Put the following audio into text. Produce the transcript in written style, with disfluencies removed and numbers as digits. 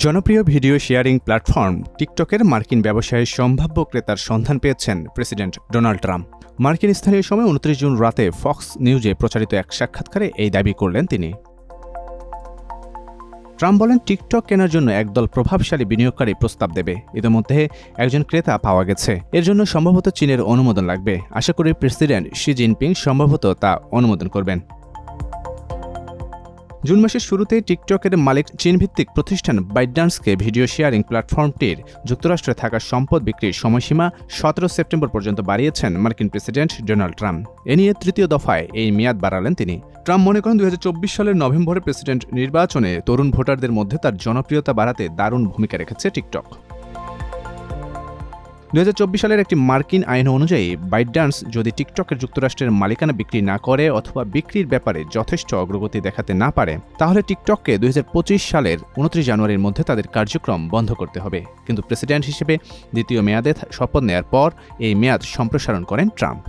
জনপ্রিয় video sharing platform টিকটকের মার্কিন ব্যবসায়ী সম্ভাব্য ক্রেতার সন্ধান পেয়েছেন প্রেসিডেন্ট ডোনাল্ড ট্রাম্প। মার্কিন স্থানীয় সময় 29 জুন রাতে ফক্স নিউজে প্রচারিত এক সাক্ষাৎকারে এই দাবি করলেন তিনি। ট্রাম্প বলেন, টিকটক কেনার জন্য একদল প্রভাবশালী বিনিয়োগকারী প্রস্তাব দেবে। ইতিমধ্যে একজন ক্রেতা পাওয়া গেছে। এর জন্য সম্ভবত চীনের অনুমোদন লাগবে। আশা করি প্রেসিডেন্ট শি জিনপিং সম্ভবত তা অনুমোদন করবেন। জুন মাসের শুরুতে টিকটকের মালিক চীনভিত্তিক প্রতিষ্ঠান বাইটডান্সকে ভিডিও শেয়ারিং প্ল্যাটফর্মটির যুক্তরাষ্ট্রে থাকা সম্পদ বিক্রির সময়সীমা 17 সেপ্টেম্বর পর্যন্ত বাড়িয়েছেন মার্কিন প্রেসিডেন্ট ডোনাল্ড ট্রাম্প। এ নিয়ে তৃতীয় দফায় এই মেয়াদ বাড়ালেন তিনি। ট্রাম্প মনে করেন 2024 সালের নভেম্বরে প্রেসিডেন্ট নির্বাচনে তরুণ ভোটারদের মধ্যে তার জনপ্রিয়তা বাড়াতে দারুণ ভূমিকা রেখেছে টিকটক। 2024 সালের একটি মার্কিন আইন অনুযায়ী বাইটডান্স যদি টিকটকের যুক্তরাষ্ট্রের মালিকানা বিক্রি না করে অথবা বিক্রির ব্যাপারে যথেষ্ট অগ্রগতি দেখাতে না পারে, তাহলে টিকটককে 2025 সালের 29 জানুয়ারির মধ্যে তাদের কার্যক্রম বন্ধ করতে হবে। কিন্তু প্রেসিডেন্ট হিসেবে দ্বিতীয় মেয়াদে শপথ নেয়ার পর এই মেয়াদ সম্প্রসারণ করেন ট্রাম্প।